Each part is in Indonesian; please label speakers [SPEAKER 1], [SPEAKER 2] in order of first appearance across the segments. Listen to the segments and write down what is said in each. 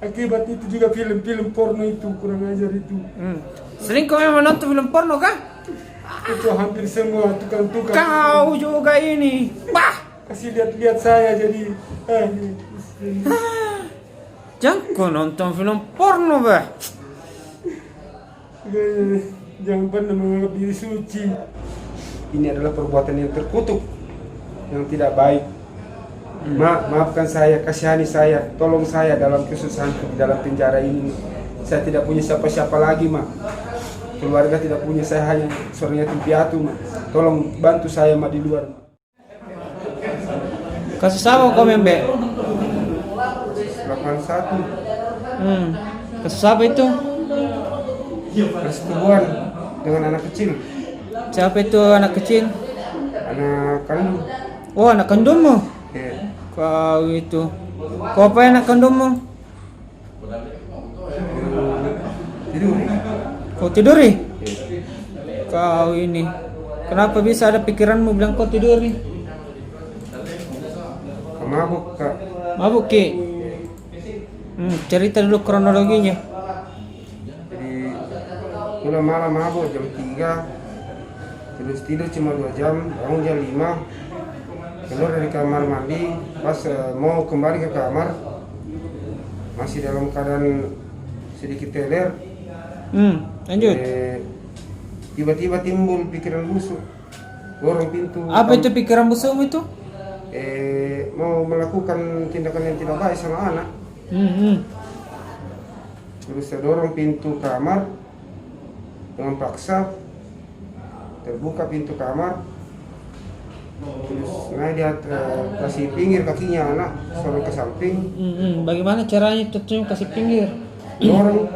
[SPEAKER 1] Akibat itu juga film-film porno itu kurang ajar itu.
[SPEAKER 2] Sering kau memang nonton film porno kah?
[SPEAKER 1] Itu hampir semua tukang-tukang.
[SPEAKER 2] Kau juga ini. Bah!
[SPEAKER 1] Kasih lihat-lihat saya jadi.
[SPEAKER 2] Jangan kau nonton film porno, bah.
[SPEAKER 1] Jangan pernah menganggap diri suci. Ini adalah perbuatan yang terkutuk, yang tidak baik. Maafkan saya, kasihani saya, tolong saya dalam kesusahanku di dalam penjara ini. Saya tidak punya siapa-siapa lagi, Ma. Keluarga tidak punya, saya hanya seorang yatim piatu, Ma. Tolong bantu saya, Ma, di luar, Ma.
[SPEAKER 2] Kasus apa kau membe?
[SPEAKER 1] 81.
[SPEAKER 2] Kasus apa itu?
[SPEAKER 1] Persetubuhan dengan anak kecil.
[SPEAKER 2] Siapa itu anak kecil?
[SPEAKER 1] Anak kandung.
[SPEAKER 2] Oh, anak kandungmu? Kau itu. Kau apa anak kandungmu?
[SPEAKER 1] Tidur.
[SPEAKER 2] Kau tiduri? Kau ini. Kenapa bisa ada pikiranmu bilang kau tiduri?
[SPEAKER 1] Mabuk, Kak.
[SPEAKER 2] Mabuk, Ki? Cerita dulu kronologinya.
[SPEAKER 1] Jadi pulang malam mabuk jam 3, terus tidur cuma 2 jam, bangun jam 5, keluar dari kamar mandi, pas mau kembali ke kamar masih dalam keadaan sedikit teler.
[SPEAKER 2] Lanjut.
[SPEAKER 1] Tiba-tiba timbul pikiran busuk, dorong pintu.
[SPEAKER 2] Apa itu pikiran busukmu itu?
[SPEAKER 1] Mau melakukan tindakan yang tidak baik sama anak. Terus saya dorong pintu kamar dengan paksa, terbuka pintu kamar, terus naik dia kasih pinggir kakinya anak, sorong ke samping.
[SPEAKER 2] Bagaimana caranya tuh kasih pinggir?
[SPEAKER 1] Dorong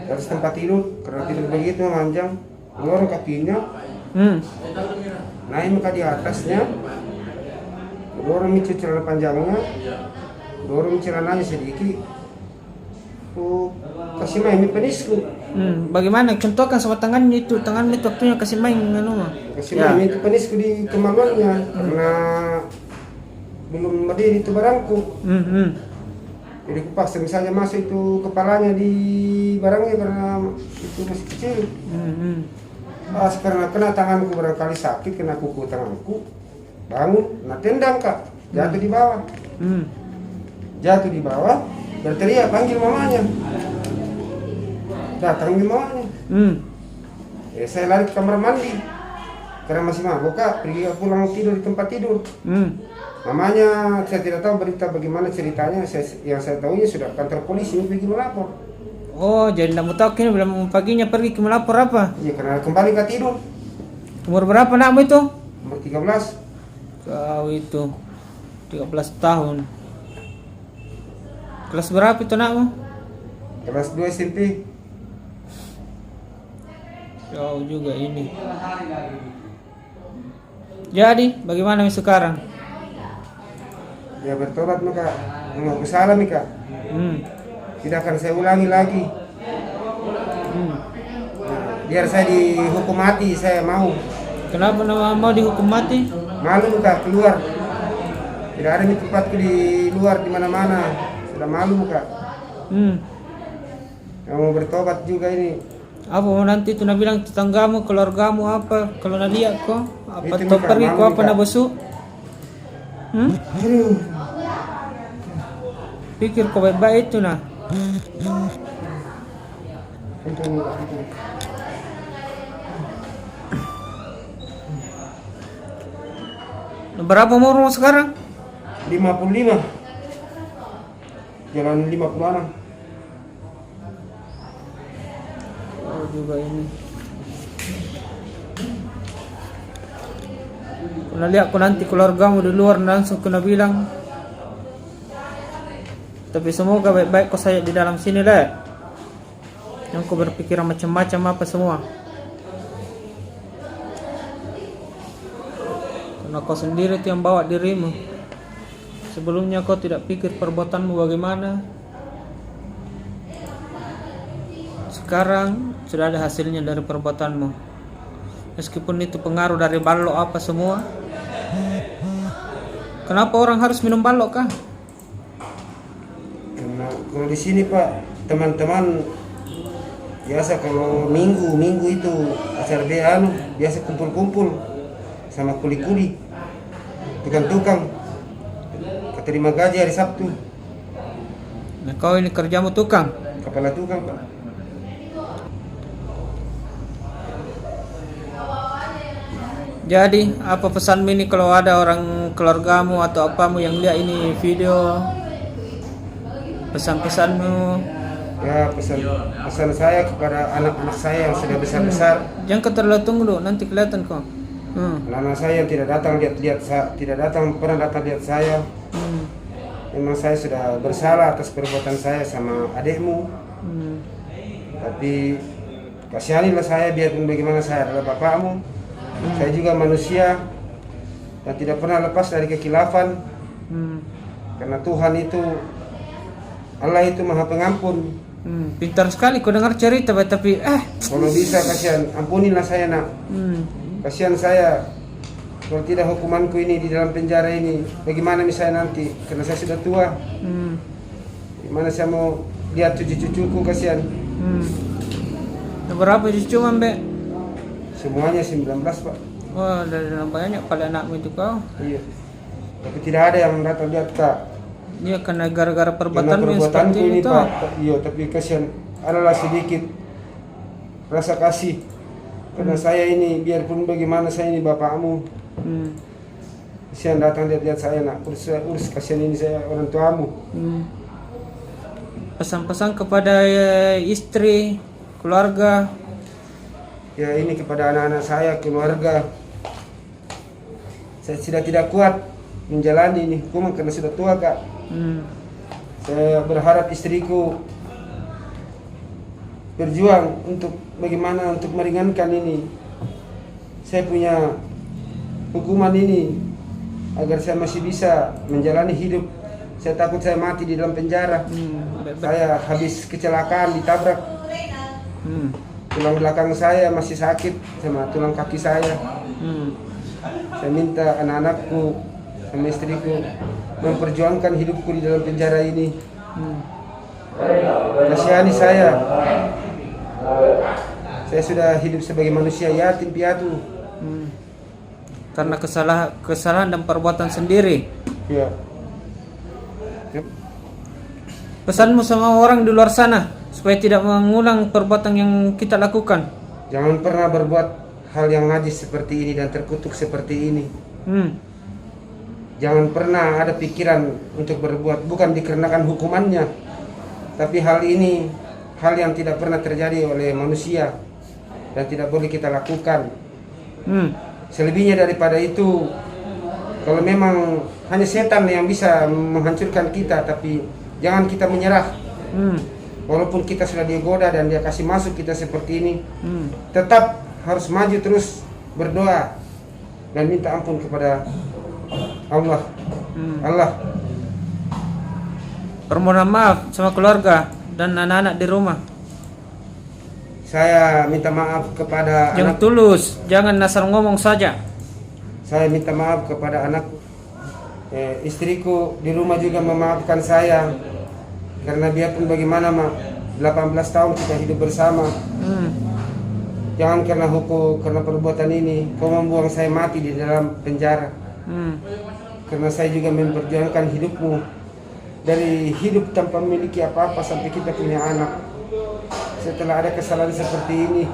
[SPEAKER 1] dari tempat tidur, karena tidur begitu memanjang, dorong kakinya, naik muka di atasnya, dorong micu celana panjangnya, dorong celananya sedikit, kasih main penisku.
[SPEAKER 2] Bagaimana? Contohkan sama tangannya itu waktunya kasih main
[SPEAKER 1] Kasih main itu penisku di kemaluannya karena belum berdiri itu barangku. Jadi kupaksa misalnya masuk itu kepalanya di barangnya karena itu masih kecil. Pas karena kena tanganku barangkali sakit, kena kuku tanganku, bangun, nah tendang, Kak, jatuh di bawah. Jatuh di bawah, berteriak panggil mamanya. Datang di mamanya. Saya lari ke kamar mandi karena masih mabuk, Kak, pergi pulang tidur di tempat tidur. Mamanya saya tidak tahu berita bagaimana ceritanya. Yang saya tahunya sudah kantor polisi pergi melapor.
[SPEAKER 2] Oh, jadi tidak mau tahu kini belum paginya pergi ke melapor apa?
[SPEAKER 1] Iya, karena kembali ke tidur.
[SPEAKER 2] Umur berapa nakmu itu?
[SPEAKER 1] Umur 13.
[SPEAKER 2] Kau itu 13 tahun. Kelas berapa itu nakmu?
[SPEAKER 1] Kelas 2 SMP.
[SPEAKER 2] Kau juga ini. Jadi, bagaimana sekarang?
[SPEAKER 1] Ya bertobat, Kak. Mengaku salah, Kak. Tidak akan saya ulangi lagi. Biar saya dihukum mati, saya mau.
[SPEAKER 2] Kenapa mau dihukum mati?
[SPEAKER 1] Malu, Kak, keluar. Tidak ada di tempatku di luar di mana-mana. Sudah malu, Kak. Yang mau bertobat juga ini.
[SPEAKER 2] Apa mau nanti tu nak bilang tetanggamu, keluargamu apa? Kalau nak lihat kau, apa
[SPEAKER 1] Itu,
[SPEAKER 2] tu
[SPEAKER 1] Kak,
[SPEAKER 2] pergi
[SPEAKER 1] malu,
[SPEAKER 2] kau apa
[SPEAKER 1] Kak.
[SPEAKER 2] nak busuk? Pikir kau baik-baik itu nah. Berapa umurmu sekarang?
[SPEAKER 1] 55. Jalan 56.
[SPEAKER 2] Oh juga ini. Kena lihat kau nanti keluargamu di luar langsung kena bilang. Tapi semoga baik-baik kau saya di dalam sini lah. Yang kau berpikiran macam-macam apa semua. Karena kau sendiri itu yang bawa dirimu. Sebelumnya kau tidak pikir perbuatanmu bagaimana. Sekarang sudah ada hasilnya dari perbuatanmu. Meskipun itu pengaruh dari balok apa semua. Kenapa orang harus minum balok kah?
[SPEAKER 1] Karena Kalau di sini Pak, teman-teman biasa kalau minggu itu acara dia biasa kumpul-kumpul sama kuli-kuli, tukang-tukang, keterima gaji hari Sabtu.
[SPEAKER 2] Nah, kau ini kerjamu tukang?
[SPEAKER 1] Kepala tukang Pak.
[SPEAKER 2] Jadi apa pesan ini kalau ada orang keluargamu atau apamu yang lihat ini video, pesan-pesanmu?
[SPEAKER 1] Ya pesan saya kepada anak-anak saya yang sudah besar-besar.
[SPEAKER 2] Jangan terlalu tunggu dulu, nanti kelihatan kok.
[SPEAKER 1] Anak-anak saya yang tidak pernah datang lihat saya. Memang saya sudah bersalah atas perbuatan saya sama adikmu. Tapi kasihanilah saya, biarpun bagaimana saya adalah bapakmu. Saya juga manusia dan tidak pernah lepas dari kekilafan. Karena Tuhan itu, Allah itu Maha Pengampun.
[SPEAKER 2] Pintar sekali kau dengar cerita, tapi
[SPEAKER 1] kalau bisa kasihan, ampunilah saya nak. Kasihan saya. Kalau tidak hukumanku ini di dalam penjara ini, bagaimana misalnya nanti? Karena saya sudah tua. Gimana saya mau lihat cucu-cucuku, kasihan.
[SPEAKER 2] Berapa cucu Mbak?
[SPEAKER 1] Semuanya 19 Pak.
[SPEAKER 2] Oh, dari banyak pada anakmu itu kau.
[SPEAKER 1] Iya. Tapi tidak ada yang datang lihat Kak.
[SPEAKER 2] Iya, karena gara-gara
[SPEAKER 1] Karena
[SPEAKER 2] perbuatanmu yang
[SPEAKER 1] perbuatanku
[SPEAKER 2] seperti
[SPEAKER 1] ini
[SPEAKER 2] itu.
[SPEAKER 1] Pak. Iya, tapi kasihan. Adalah sedikit rasa kasih. Karena saya ini, biarpun bagaimana saya ini bapakmu. Kasihan datang lihat saya nak. Urus kasihan ini saya orang tuamu.
[SPEAKER 2] Pesan-pesan kepada istri, keluarga.
[SPEAKER 1] Ya ini kepada anak-anak saya, keluarga. Saya sudah tidak kuat menjalani ini hukuman karena sudah tua Kak. Saya berharap istriku berjuang untuk bagaimana untuk meringankan ini. Saya punya hukuman ini agar saya masih bisa menjalani hidup. Saya takut saya mati di dalam penjara. Saya habis kecelakaan ditabrak. Tulang belakang saya masih sakit sama tulang kaki saya. Saya minta anak-anakku sama istriku memperjuangkan hidupku di dalam penjara ini. Kasihani saya. Saya sudah hidup sebagai manusia yatim piatu.
[SPEAKER 2] Karena kesalahan dan perbuatan sendiri.
[SPEAKER 1] Ya.
[SPEAKER 2] Pesanmu sama orang di luar sana supaya tidak mengulang perbuatan yang kita lakukan.
[SPEAKER 1] Jangan pernah berbuat hal yang najis seperti ini dan terkutuk seperti ini. Jangan pernah ada pikiran untuk berbuat, bukan dikarenakan hukumannya, tapi hal ini hal yang tidak pernah terjadi oleh manusia dan tidak boleh kita lakukan. Selebihnya daripada itu, kalau memang hanya setan yang bisa menghancurkan kita, tapi jangan kita menyerah. Walaupun kita sudah digoda dan dia kasih masuk kita seperti ini, tetap harus maju terus berdoa dan minta ampun kepada Allah.
[SPEAKER 2] Permohonan maaf sama keluarga dan anak-anak di rumah.
[SPEAKER 1] Saya minta maaf kepada
[SPEAKER 2] Jangan tulus, jangan asal ngomong saja.
[SPEAKER 1] Saya minta maaf kepada anak istriku di rumah juga memaafkan saya. Karena biarpun bagaimana 18 tahun kita hidup bersama. Jangan karena perbuatan ini kau membuang saya mati di dalam penjara. Karena saya juga memperjuangkan hidupmu dari hidup tanpa memiliki apa-apa sampai kita punya anak. Setelah ada kesalahan seperti ini,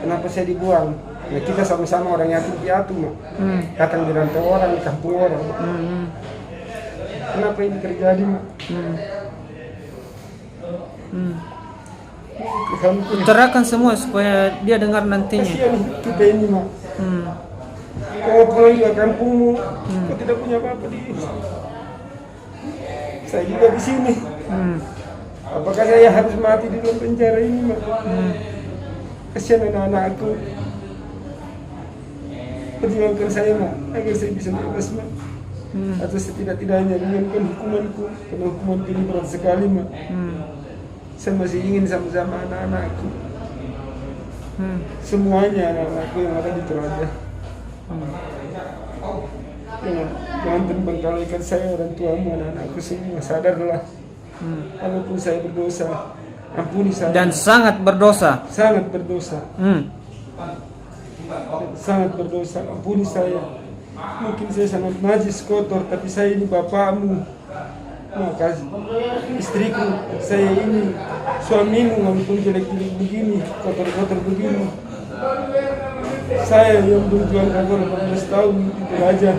[SPEAKER 1] kenapa saya dibuang? Ya kita sama-sama orang yatim piatu, datang di rantau orang, di kampung orang. Kenapa ini terjadi, Mak?
[SPEAKER 2] Utarakan semua supaya dia dengar nantinya.
[SPEAKER 1] Kasihan kita ini, Mak. Kau pulang ke kampungmu, kau tidak punya apa-apa di sini. Saya juga di sini. Apakah saya harus mati di dalam penjara ini, Mak? Kasihan anak-anakku. Perjuangkan saya, Mak, agar saya bisa bebas, Mak. Atau setidak-tidaknya ringankan hukumanku, karena hukumanku ini berat sekali, Mak. Saya masih ingin sama-sama anak-anakku. Semuanya anak-anakku yang ada di Toraja. Jangan terbengkalaikan saya, orang tuamu, anak-anakku semua. Sadarlah Walaupun saya berdosa, ampuni saya.
[SPEAKER 2] Dan sangat berdosa.
[SPEAKER 1] Sangat berdosa.
[SPEAKER 2] Hmm.
[SPEAKER 1] Sangat berdosa, ampuni saya. Mungkin saya sangat najis, kotor, tapi saya ini bapakmu. Maka istriku, saya ini suamimu, walaupun jelek-jelek begini, kotor-kotor begini. Saya yang berjuang agor 14 tahun itu aja.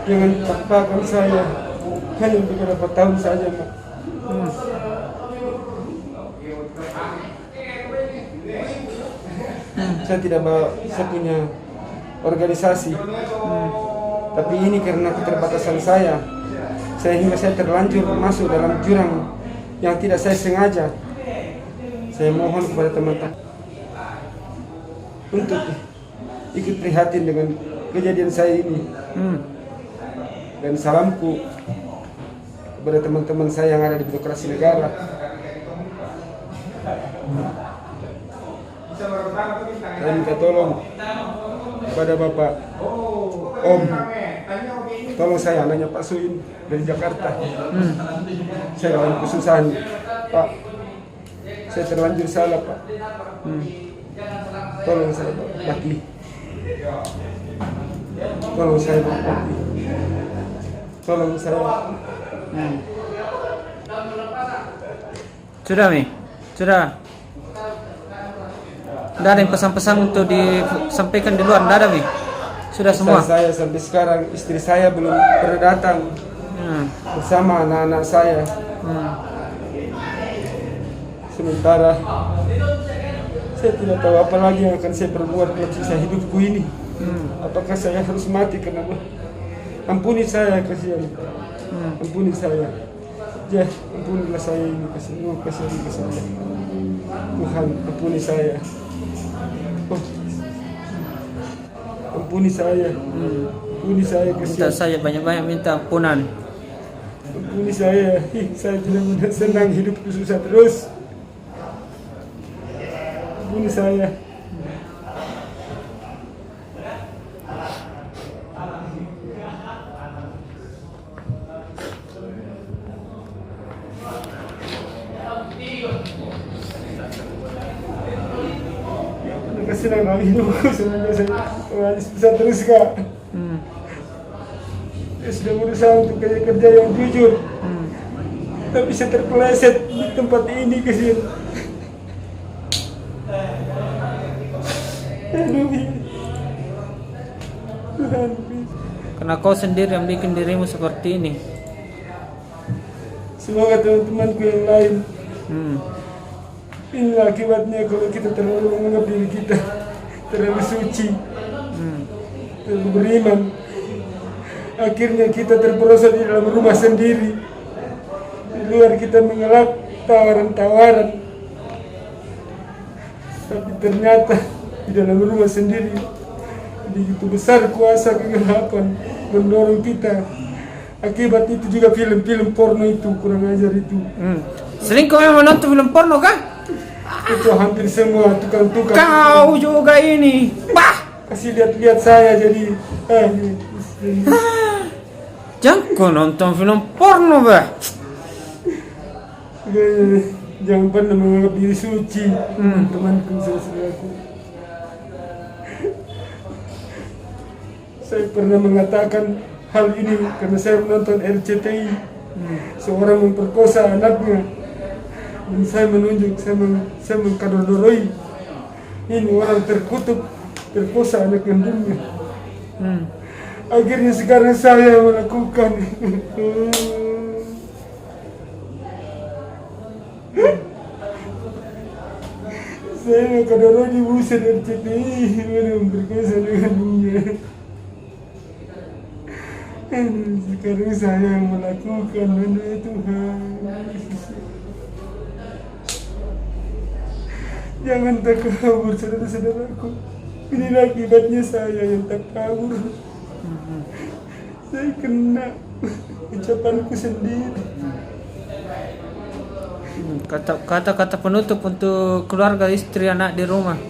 [SPEAKER 1] Jangan paksakan saya hanya beberapa tahun saja, Mak. Saya tidak bawa, saya punya organisasi. Tapi ini karena keterbatasan saya, sehingga saya terlanjur masuk dalam jurang yang tidak saya sengaja. Saya mohon kepada teman-teman untuk ikut prihatin dengan kejadian saya ini. Dan salamku kepada teman-teman saya yang ada di birokrasi negara. Saya minta tolong kepada Bapak Om, tolong saya, anaknya Pak Suin dari Jakarta. Saya dalam kesusahan, Pak. Saya terlanjur salah, Pak. Tolong saya, Pak Bakti. Tolong saya, Pak Bakti. Tolong saya.
[SPEAKER 2] Sudah, Mi? Sudah. Tidak ada yang pesan-pesan untuk disampaikan di luar, tidak ada, Mi? Sudah semua?
[SPEAKER 1] Saya sampai sekarang, istri saya belum pernah datang bersama anak-anak saya. Sementara saya tidak tahu apa lagi yang akan saya perbuat dalam sisa hidupku ini. Apakah saya harus mati karena ampuni saya, kasihan. Ampuni saya. Ya, ampunilah saya ini, kasihan ke saya. Tuhan, ampuni saya. Ampuni saya. Ampuni saya, kasihan.
[SPEAKER 2] Minta saya banyak-banyak minta ampunan.
[SPEAKER 1] Ampuni saya. Saya tidak senang hidupku susah terus. Ampuni saya. Senang dalam hidupku sebenarnya saya susah terus, Kak. Saya sudah berusaha untuk kerja yang jujur, tapi saya terpeleset di tempat ini, kasihan. Aduh, Tuhan.
[SPEAKER 2] Karena kau sendiri yang bikin dirimu seperti ini.
[SPEAKER 1] Semoga teman-temanku yang lain. Inilah akibatnya kalau kita terlalu menganggap diri kita terlalu suci, terlalu beriman. Akhirnya kita terperosok di dalam rumah sendiri. Di luar kita mengelak tawaran-tawaran, tapi ternyata di dalam rumah sendiri begitu besar kuasa kegelapan mendorong kita. Akibat itu juga film-film porno itu, kurang ajar itu.
[SPEAKER 2] Sering kau yang menonton film porno, kah?
[SPEAKER 1] Itu hampir semua tukang-tukang.
[SPEAKER 2] Kau juga ini.
[SPEAKER 1] Kasih lihat-lihat saya jadi.
[SPEAKER 2] Jangan kau nonton film porno, bah.
[SPEAKER 1] Jangan pernah menganggap diri suci, temanku, saudaraku. Saya pernah mengatakan hal ini karena saya menonton RCTI. Seorang memperkosa anaknya. Dan saya menunjuk, saya mengkadrodoroi. Ini orang terkutuk, terkosa anak kandungnya. Akhirnya sekarang saya melakukan. Saya mengkadrodoroi di buset RCTI. Mana memperkosa anak kandungnya. Sekarang saya yang melakukan. Aduh Tuhan. Jangan tak kabur, saudara-saudaraku. Inilah akibatnya saya yang tak kabur. Saya kena ucapanku sendiri.
[SPEAKER 2] Kata-kata penutup untuk keluarga, istri, anak di rumah.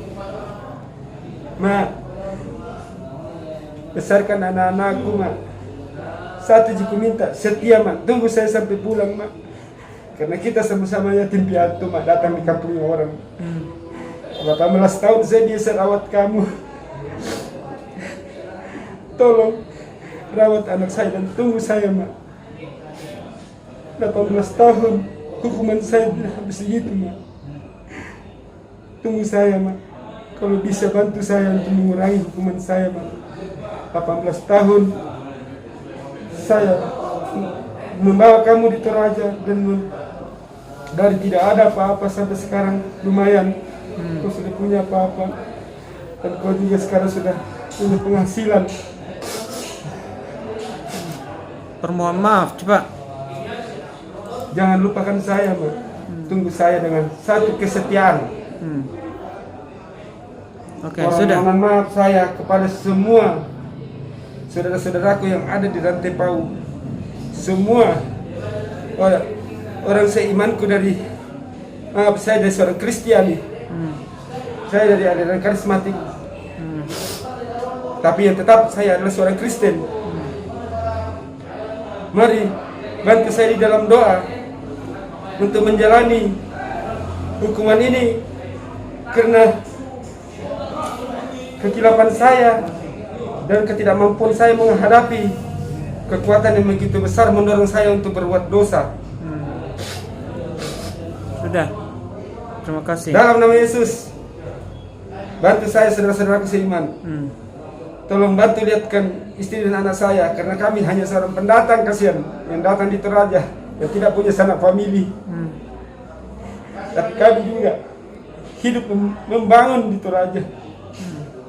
[SPEAKER 1] Mak, besarkan anak-anakku, Mak. Satu jiku minta, setia mak, tunggu saya sampai pulang mak. Karena kita sama-sama yatim piatu mak, datang di kampungnya orang. 18 tahun saya biasa rawat kamu. Tolong rawat anak saya dan tunggu saya mak. 18 tahun hukuman saya tidak habis segitu mak. Tunggu saya mak. Kalau bisa bantu saya untuk mengurangi hukuman saya mak. 18 tahun saya membawa kamu di Toraja dan dari tidak ada apa-apa sampai sekarang lumayan kau sudah punya apa-apa dan kau juga sekarang sudah punya penghasilan.
[SPEAKER 2] Permohon maaf, coba.
[SPEAKER 1] Jangan lupakan saya mak. Tunggu saya dengan satu kesetiaan.
[SPEAKER 2] Oke, sudah.
[SPEAKER 1] Mohon maaf saya kepada semua saudara-saudaraku yang ada di rantai Pau. Semua orang seimanku dari, maaf saya dari seorang Kristiani. Saya dari aliran karismatik. Tapi yang tetap saya adalah seorang Kristen. Mari bantu saya di dalam doa untuk menjalani hukuman ini karena kekilapan saya dan ketidakmampuan saya menghadapi kekuatan yang begitu besar mendorong saya untuk berbuat dosa.
[SPEAKER 2] Sudah. Terima kasih.
[SPEAKER 1] Dalam nama Yesus, bantu saya saudara-saudaraku seiman. Tolong bantu lihatkan istri dan anak saya, karena kami hanya seorang pendatang kasihan yang datang di Toraja yang tidak punya sanak famili. Tapi kami juga hidup membangun di Toraja.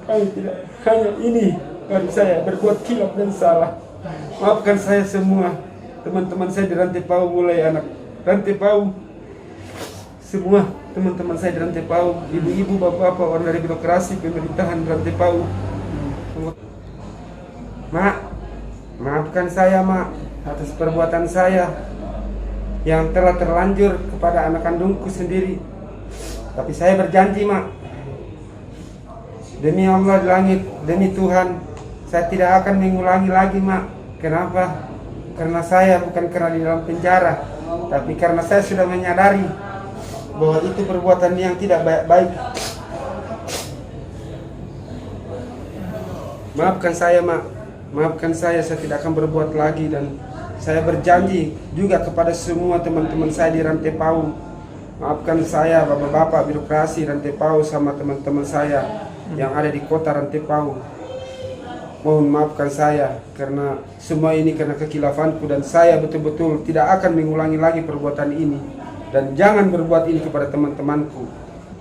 [SPEAKER 1] Kami tidak hanya ini dari saya berbuat kilap dan salah. Maafkan saya semua, teman-teman saya di rantai Pau, mulai anak rantai Pau, semua teman-teman saya di rantai Pau, ibu-ibu, bapak-bapak, orang dari birokrasi pemerintahan rantai Pau. Mak, maafkan saya mak atas perbuatan saya yang telah terlanjur kepada anak kandungku sendiri. Tapi saya berjanji mak, demi Allah di langit, demi Tuhan, saya tidak akan mengulangi lagi mak. Kenapa? Karena saya bukan karena di dalam penjara, tapi karena saya sudah menyadari bahwa itu perbuatan yang tidak baik. Maafkan saya mak, maafkan saya tidak akan berbuat lagi. Dan saya berjanji juga kepada semua teman-teman saya di rantai Pau. Maafkan saya bapak-bapak birokrasi rantai Pau sama teman-teman saya yang ada di kota rantai Pau. Mohon maafkan saya karena semua ini karena kekilafanku, dan saya betul-betul tidak akan mengulangi lagi perbuatan ini. Dan jangan berbuat ini kepada teman-temanku.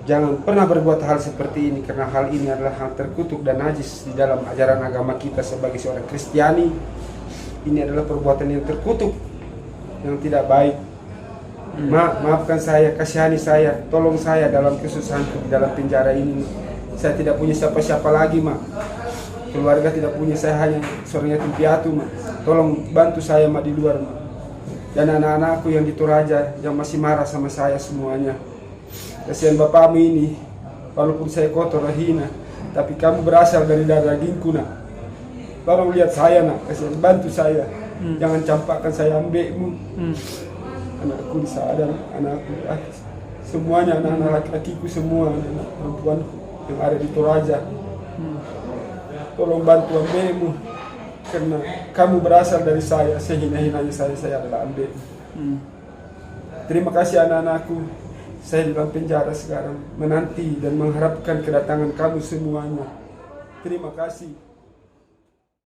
[SPEAKER 1] Jangan pernah berbuat hal seperti ini, karena hal ini adalah hal terkutuk dan najis di dalam ajaran agama kita sebagai seorang Kristiani. Ini adalah perbuatan yang terkutuk, yang tidak baik. Maafkan saya, kasihani saya, tolong saya dalam kesusahanku di dalam penjara ini. Saya tidak punya siapa-siapa lagi mak. Keluarga tidak punya, saya hanya seorang yatim piatu mak. Tolong bantu saya mak di luar mak. Dan anak-anakku yang di Toraja yang masih marah sama saya semuanya. Kasihan bapakmu ini, walaupun saya kotor dan hina, tapi kamu berasal dari darah dagingku nak. Tolong lihat saya nak, kasihan, bantu saya. Jangan campakkan saya ambekmu. Anakku di sana, anakku, semuanya anak-anak laki-lakiku, semua anak perempuanku yang ada di Toraja. Tolong bantu ambekmu, karena kamu berasal dari saya, sehina-hinanya saya adalah ambekmu. Terima kasih anak-anakku. Saya di dalam penjara sekarang menanti dan mengharapkan kedatangan kamu semuanya. Terima kasih.